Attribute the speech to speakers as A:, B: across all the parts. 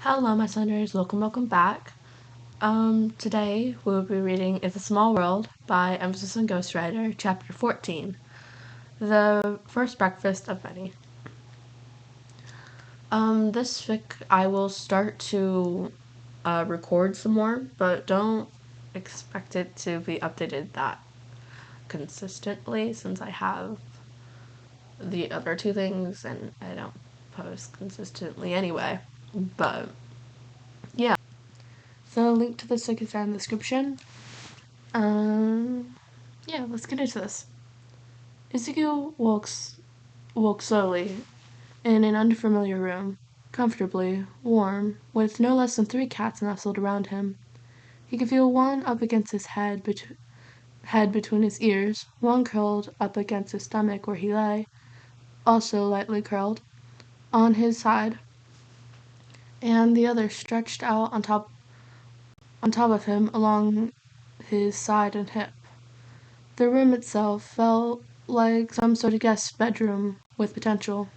A: Hello, my Sundays. Welcome back. Today we'll be reading It's a Small World by Emphasis on Ghostwriter, Chapter 14, The First Breakfast of Many. This fic I will start to record some more, but don't expect it to be updated that consistently since I have the other two things and I don't post consistently anyway. But yeah. So link to this fic is down in the description. Yeah, let's get into this. Izuku woke slowly in an unfamiliar room, comfortably warm, with no less than 3 cats nestled around him. He could feel one up against his head between his ears, one curled up against his stomach where he lay, also lightly curled, on his side, and the other stretched out on top of him along his side and hip. The room itself felt like some sort of guest bedroom with potential.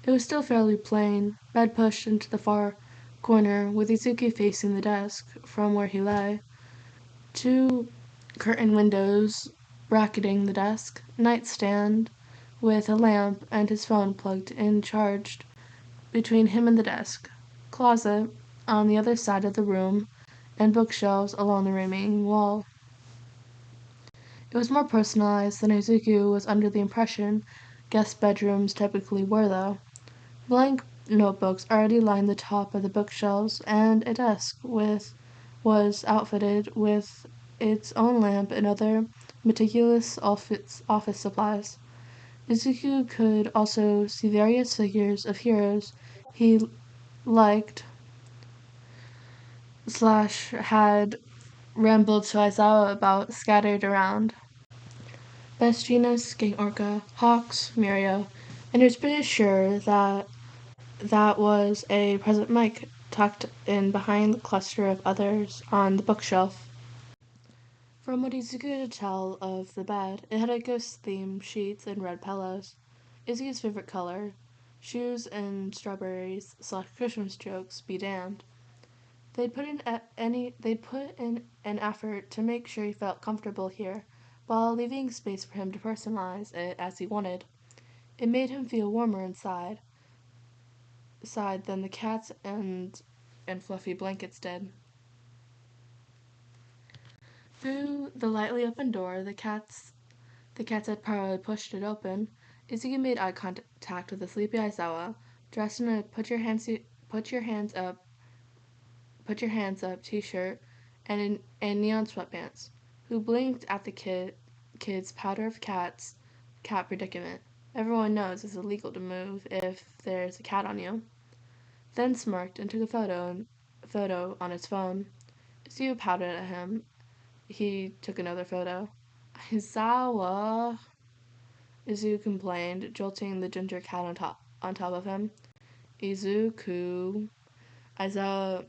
A: It was still fairly plain, bed pushed into the far corner with Izuku facing the desk from where he lay, 2 curtained windows bracketing the desk, nightstand with a lamp and his phone plugged in charged between him and the desk, closet on the other side of the room, and bookshelves along the remaining wall. It was more personalized than Izuku was under the impression guest bedrooms typically were, though. Blank notebooks already lined the top of the bookshelves, and a desk was outfitted with its own lamp and other meticulous office supplies. Izuku could also see various figures of heroes he liked / had rambled to Aizawa about scattered around. Best Jeanist, Gang Orca, Hawks, Mirio, and he was pretty sure that was a present mic tucked in behind the cluster of others on the bookshelf. From what Izuku could tell of the bed, it had a ghost-themed sheets and red pillows, Izuku's favorite color. Shoes and strawberries / Christmas jokes be damned. They'd put in an effort to make sure he felt comfortable here, while leaving space for him to personalize it as he wanted. It made him feel warmer inside than the cats and fluffy blankets did. Through the lightly open door, the cats had probably pushed it open. Izuku made eye contact with the sleepy Aizawa, dressed in a put your hands up t-shirt and neon sweatpants, who blinked at the kid's powder of cat predicament. Everyone knows it's illegal to move if there's a cat on you. Then smirked and took a photo on his phone. Izuku pouted at him. He took another photo. Aizawa, Izuku complained, jolting the ginger cat on top of him. Izuku. Aizawa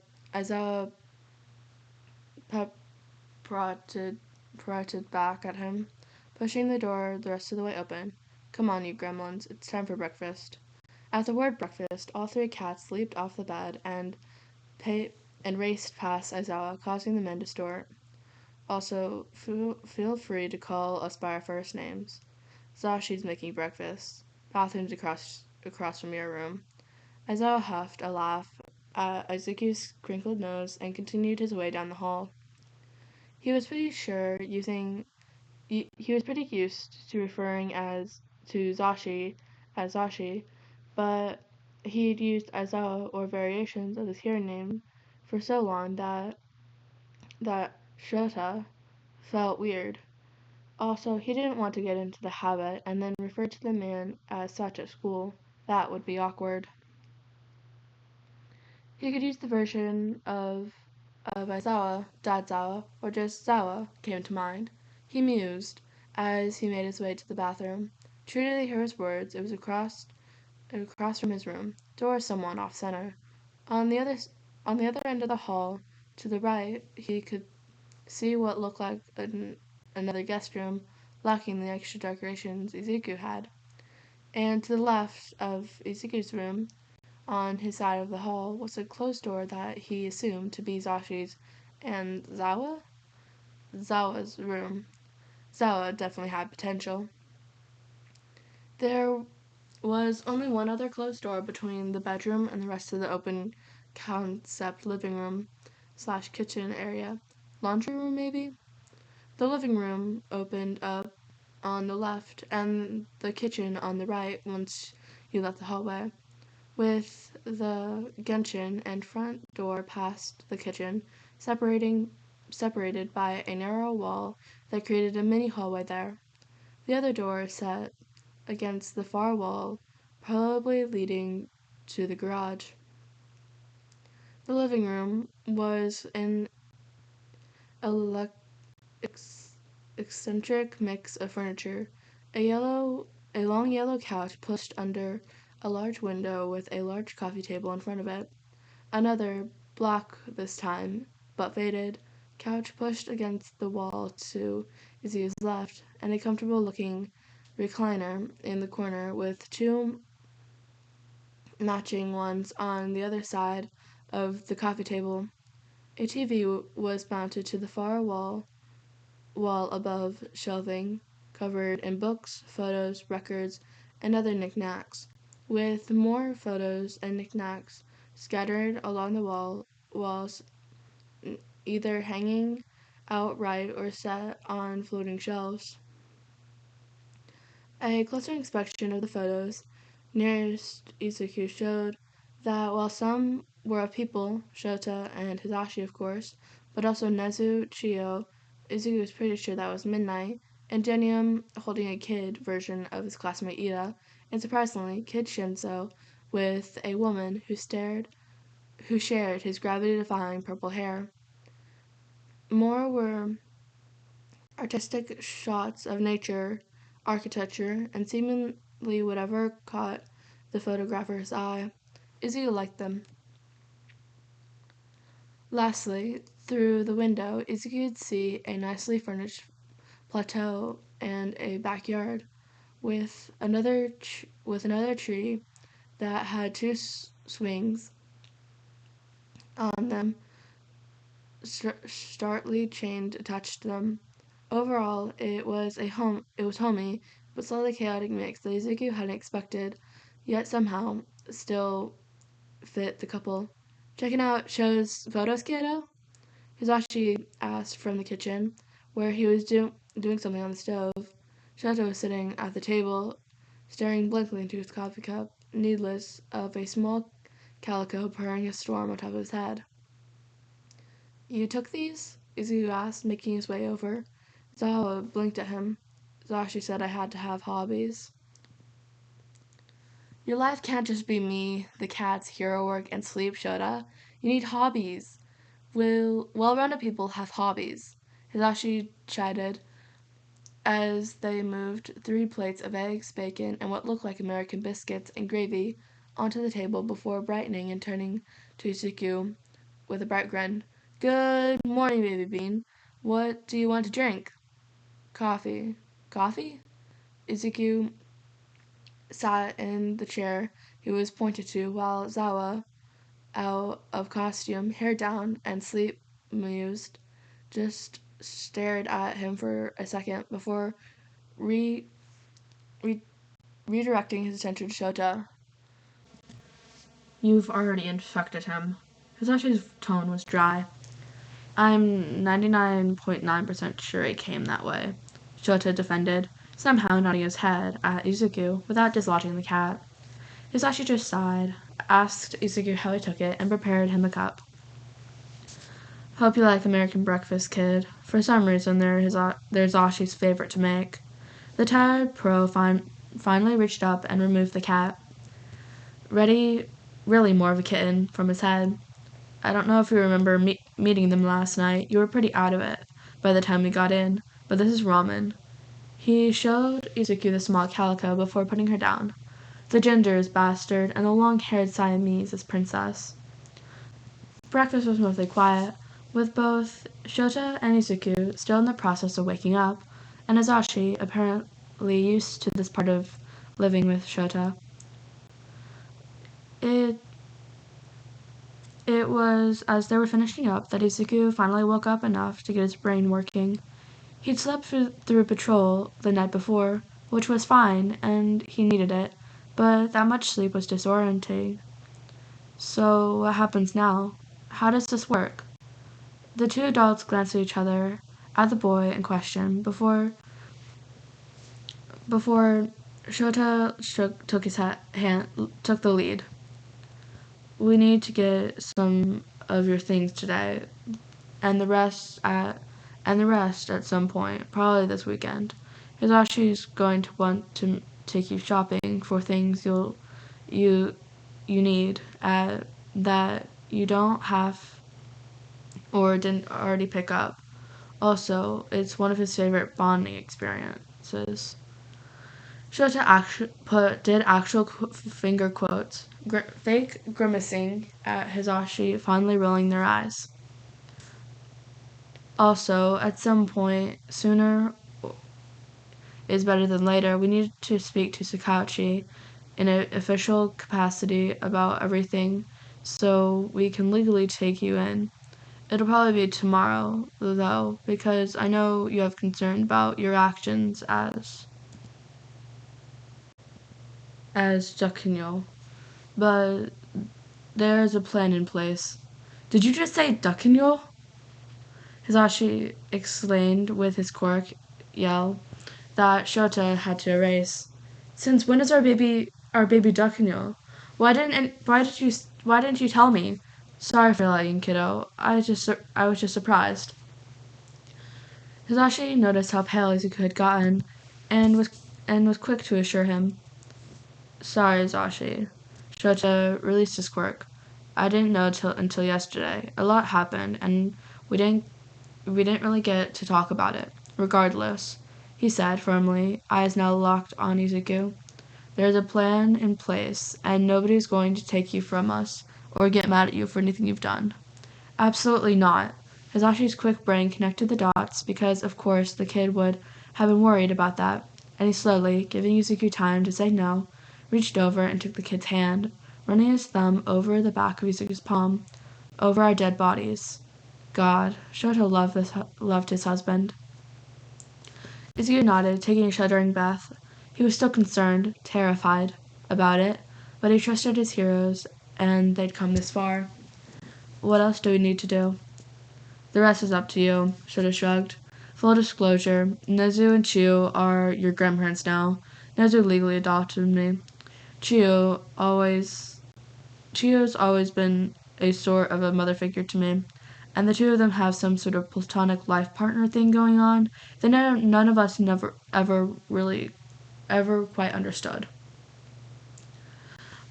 A: prodded back at him, pushing the door the rest of the way open. Come on, you gremlins, it's time for breakfast. At the word breakfast, all 3 cats leaped off the bed and raced past Aizawa, causing the men to snort. Also, feel free to call us by our first names. Zashi's making breakfast. Bathroom's across from your room. Aizawa huffed a laugh at Izuku's crinkled nose and continued his way down the hall. He was pretty used to referring to Zashi as Zashi, but he'd used Aizawa or variations of his hero name for so long that Shota felt weird. Also, he didn't want to get into the habit and then refer to the man as such at school. That would be awkward. He could use the version of Aizawa, Dad Zawa, or just Zawa came to mind. He mused as he made his way to the bathroom. True to the hero's words, it was across from his room, door somewhat off center. On the other end of the hall, to the right, he could see what looked like another guest room, lacking the extra decorations Izuku had. And to the left of Izuku's room, on his side of the hall was a closed door that he assumed to be Zashi's and Zawa's room. Zawa definitely had potential. There was only one other closed door between the bedroom and the rest of the open concept living room / kitchen area. Laundry room, maybe? The living room opened up on the left and the kitchen on the right once you left the hallway, with the genshin and front door past the kitchen, separated by a narrow wall that created a mini hallway there. The other door set against the far wall, probably leading to the garage. The living room was an eccentric mix of furniture. A long yellow couch pushed under a large window with a large coffee table in front of it. Another, black this time, but faded, couch pushed against the wall to Izu's left, and a comfortable-looking recliner in the corner with two matching ones on the other side of the coffee table. A TV was mounted to the far wall above, shelving covered in books, photos, records, and other knickknacks, with more photos and knickknacks scattered along the walls, either hanging outright or set on floating shelves. A closer inspection of the photos nearest Izuku showed that while some were of people, Shota and Hisashi of course, but also Nezu, Chiyo, Izuku was pretty sure that was Midnight, and Genium holding a kid version of his classmate Ida, and surprisingly, Kid Shinso with a woman who shared his gravity-defying purple hair. More were artistic shots of nature, architecture, and seemingly whatever caught the photographer's eye. Izuku liked them. Lastly, through the window, Izuku could see a nicely furnished plateau and a backyard, with another tree that had two swings on them, starkly chained attached to them. Overall, it was homey, but slightly chaotic mix that Izuku hadn't expected, yet somehow still fit the couple. "Checking out Show's photos, kiddo?" Hisashi asked from the kitchen, where he was doing something on the stove. Shota was sitting at the table, staring blankly into his coffee cup, needless of a small calico purring a storm on top of his head. "You took these?" Izuku asked, making his way over. Zawa blinked at him. Zashi said I had to have hobbies. "Your life can't just be me, the cats, hero work, and sleep, Shota. You need hobbies. Well-rounded people have hobbies," Hisashi chided as they moved 3 plates of eggs, bacon, and what looked like American biscuits and gravy onto the table before brightening and turning to Izuku with a bright grin. "Good morning, baby bean. What do you want to drink?" "Coffee." "Coffee?" Izuku sat in the chair he was pointed to while Zawa, out of costume, hair down, and sleep-mused, just stared at him for a second before redirecting his attention to Shota. "You've already infected him." Hisashi's tone was dry. "I'm 99.9% sure it came that way," Shota defended, somehow nodding his head at Izuku without dislodging the cat. Hisashi just sighed, asked Izuku how he took it, and prepared him a cup. "Hope you like American breakfast, kid. For some reason, they're Zashi's favorite to make." The tired pro finally reached up and removed the cat. Really more of a kitten, from his head. "I don't know if you remember meeting them last night. You were pretty out of it by the time we got in, but this is Ramen." He showed Izuku the small calico before putting her down. The ginger is Bastard, and the long-haired Siamese is Princess. Breakfast was mostly quiet, with both Shota and Izuku still in the process of waking up, and Hisashi apparently used to this part of living with Shota. It It was as they were finishing up that Izuku finally woke up enough to get his brain working. He'd slept through patrol the night before, which was fine, and he needed it, but that much sleep was disorienting. So, what happens now? How does this work? The two adults glanced at each other, at the boy in question, before Shota took the lead. We need to get some of your things today, and the rest at some point, probably this weekend. Hizashi's going to want to take you shopping for things you need that you don't have or didn't already pick up. Also, it's one of his favorite bonding experiences. Shota did actual finger quotes, fake grimacing at Hizashi, finally rolling their eyes. Also, at some point, sooner is better than later, we need to speak to Sakauchi in an official capacity about everything so we can legally take you in. It'll probably be tomorrow, though, because I know you have concern about your actions as Jakunyō, but there's a plan in place. Did you just say Dakunyō? Hizashi exclaimed with his quirk yell that Shota had to erase. Since when is our baby Dakunyō? Why didn't you tell me? Sorry for lying, kiddo. I was just surprised. Hizashi noticed how pale Izuku had gotten, and was quick to assure him. Sorry, Hizashi. Shota released his quirk. I didn't know until yesterday. A lot happened, and we didn't really get to talk about it. Regardless, he said firmly, eyes now locked on Izuku. There's a plan in place, and nobody's going to take you from us or get mad at you for anything you've done. Absolutely not. Hizashi's quick brain connected the dots because, of course, the kid would have been worried about that, and he slowly, giving Izuku time to say no, reached over and took the kid's hand, running his thumb over the back of Izuku's palm, over our dead bodies. God, Shota loved his husband. Izuku nodded, taking a shuddering breath. He was still concerned, terrified about it, but he trusted his heroes, and they'd come this far. What else do we need to do? The rest is up to you, Shota shrugged. Full disclosure, Nezu and Chiyo are your grandparents now. Nezu legally adopted me. Chiyo's always been a sort of a mother figure to me, and the two of them have some sort of platonic life partner thing going on that none of us ever quite understood.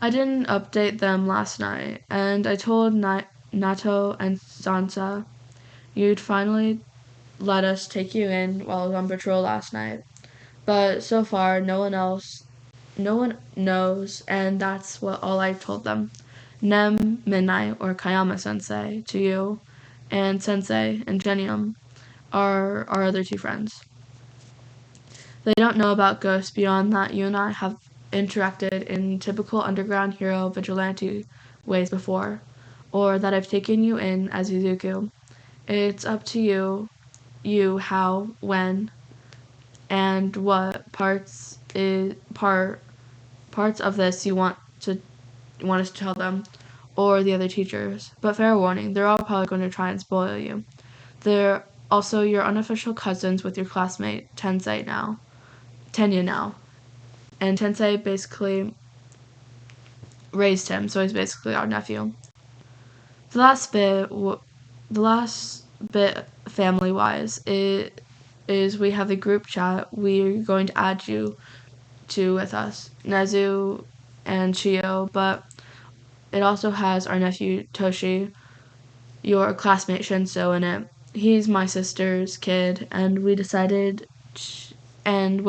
A: I didn't update them last night, and I told Nato and Sansa you'd finally let us take you in while I was on patrol last night. But so far, no one knows, and that's all I've told them. Nem, Midnight, or Kayama-sensei to you, and Sensei and Genium are our other two friends. They don't know about ghosts beyond that you and I have interacted in typical underground hero vigilante ways before, or that I've taken you in as Izuku. It's up to you how, when, and what parts of this you want us to tell them, or the other teachers. But fair warning, they're all probably going to try and spoil you. They're also your unofficial cousins with your classmate Tensei now. Tenya now. And Tensei basically raised him, so he's basically our nephew. The last bit family-wise is we have a group chat we're going to add you to with us, Nezu and Chiyo, but it also has our nephew Toshi, your classmate Shinso in it. He's my sister's kid, and when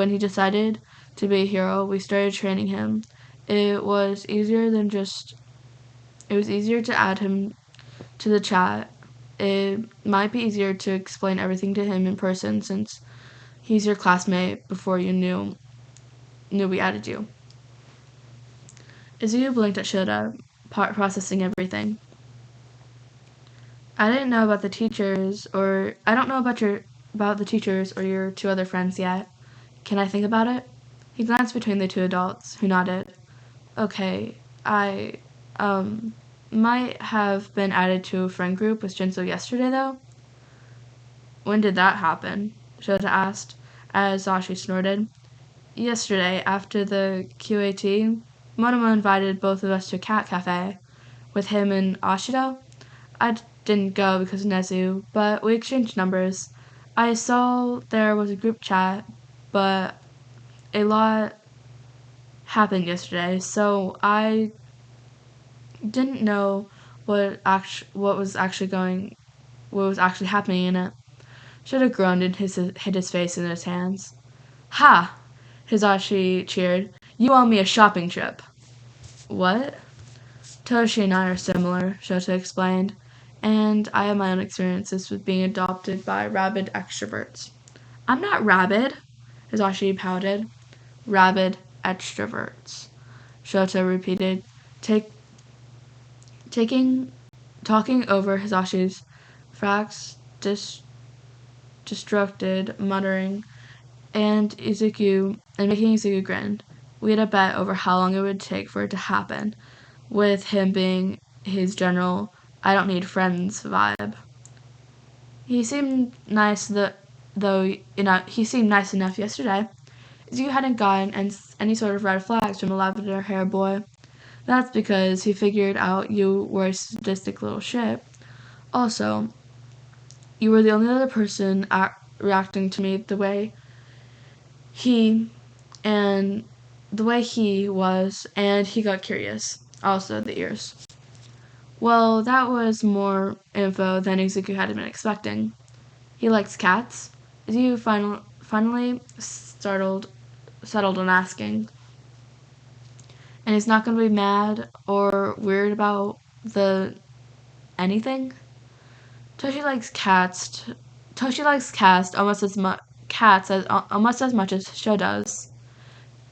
A: he decided to be a hero, we started training him. It was easier to add him to the chat. It might be easier to explain everything to him in person since he's your classmate before you knew we added you. Izuku blinked at Shota, processing everything. I didn't know about the teachers, or I don't know about the teachers or your two other friends yet. Can I think about it? He glanced between the two adults, who nodded. Okay, I, um, might have been added to a friend group with Jinso yesterday, though. When did that happen? Shota asked, as Zashi snorted. Yesterday, after the QAT, Monoma invited both of us to a cat cafe with him and Ashido. I didn't go because of Nezu, but we exchanged numbers. I saw there was a group chat, but a lot happened yesterday, so I didn't know what was actually happening in it. Shota groaned and hid his face in his hands. Ha! Hizashi cheered. You owe me a shopping trip. What? Toshi and I are similar, Shota explained, and I have my own experiences with being adopted by rabid extroverts. I'm not rabid, Hizashi pouted. Rabid extroverts, Shota repeated, take, taking, talking over Hizashi's facts, distracted, muttering, and making Izuku grin. We had a bet over how long it would take for it to happen, with him being his general I don't need friends vibe. He seemed nice he seemed nice enough yesterday. Izuku hadn't gotten any sort of red flags from a lavender hair boy. That's because he figured out you were a sadistic little shit. Also, you were the only other person reacting to me he and the way he was, and he got curious. Also, the ears. Well, that was more info than Izuku had been expecting. He likes cats. Izuku finally settled on asking. And he's not going to be mad or weird about the anything? Toshi likes cats. Toshi likes cats almost as much as Sho does.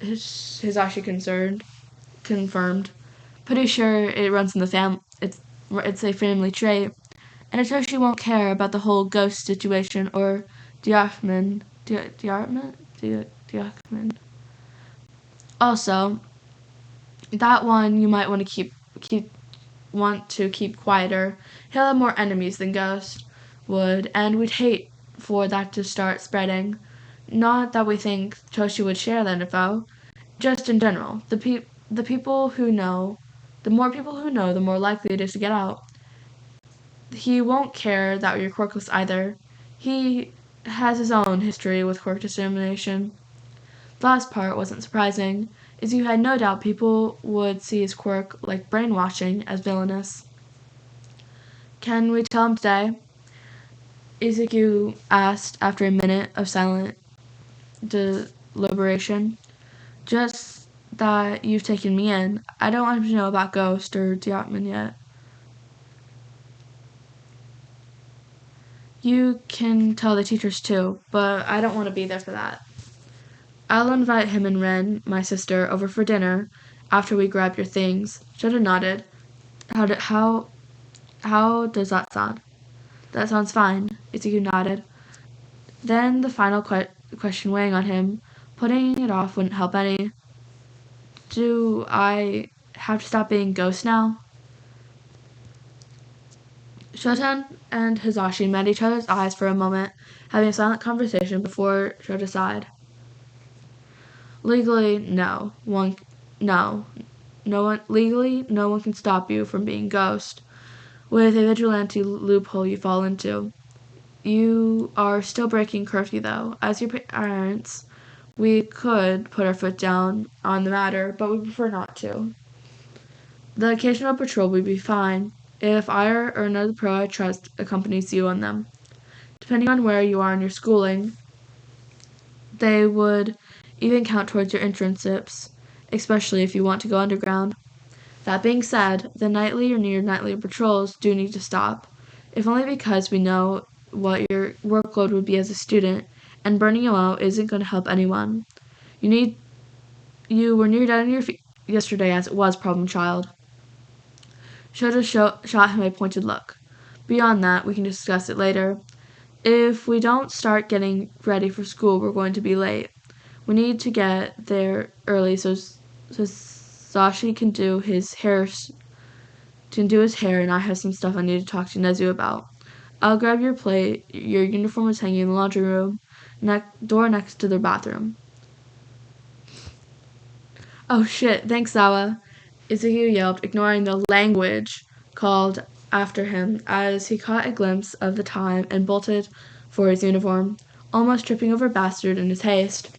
A: Hizashi confirmed. Pretty sure it runs in the fam. It's a family trait, and Toshi won't care about the whole ghost situation or Diachman. Diachman. Also, that one you might want to keep quieter. He'll have more enemies than Ghost would, and we'd hate for that to start spreading. Not that we think Toshi would share that info, just in general. The people who know, the more people who know, the more likely it is to get out. He won't care that you're quirkless either. He has his own history with quirk dissemination. The last part wasn't surprising, as you had no doubt people would see his quirk, like brainwashing, as villainous. Can we tell him today? Izuku asked after a minute of silent deliberation. Just that you've taken me in. I don't want him to know about Ghost or Diatman yet. You can tell the teachers too, but I don't want to be there for that. I'll invite him and Ren, my sister, over for dinner after we grab your things. Shota nodded. How does that sound? That sounds fine, Izuku nodded. Then the final question weighing on him. Putting it off wouldn't help any. Do I have to stop being Ghost now? Shoten and Hizashi met each other's eyes for a moment, having a silent conversation before Shota sighed. Legally, no. Legally, no one can stop you from being Ghost. With a vigilante loophole you fall into. You are still breaking curfew, though. As your parents, we could put our foot down on the matter, but we prefer not to. The occasional patrol would be fine if I or another pro I trust accompanies you on them. Depending on where you are in your schooling, they would even count towards your internships, especially if you want to go underground. That being said, the nightly or near nightly patrols do need to stop, if only because we know what your workload would be as a student, and burning you out isn't going to help anyone. You were near dead on your feet yesterday as it was, problem child. Shota shot him a pointed look. Beyond that, we can discuss it later. If we don't start getting ready for school, we're going to be late. We need to get there early so Sashi can do his hair, and I have some stuff I need to talk to Nezu about. I'll grab your plate. Your uniform is hanging in the laundry room, door next to the bathroom. Oh shit, thanks, Sawa, Izuku yelped, ignoring the language called after him as he caught a glimpse of the time and bolted for his uniform, almost tripping over Bastard in his haste.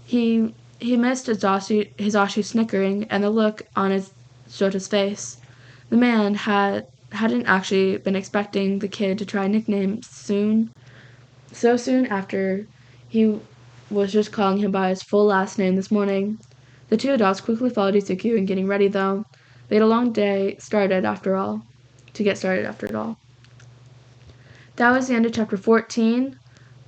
A: He missed Hizashi snickering and the look on Shota's face. The man hadn't actually been expecting the kid to try nicknames so soon after he was just calling him by his full last name this morning. The two adults quickly followed Izuku in getting ready, though. They had a long day started after all. To get started after it all. That was the end of chapter 14.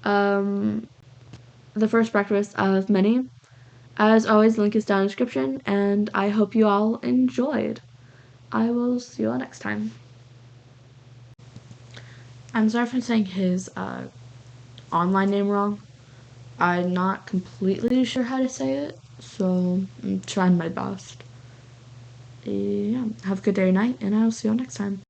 A: The first breakfast of many. As always, the link is down in the description, and I hope you all enjoyed. I will see you all next time. I'm sorry for saying his online name wrong. I'm not completely sure how to say it, so I'm trying my best. Yeah, have a good day or night, and I will see you all next time.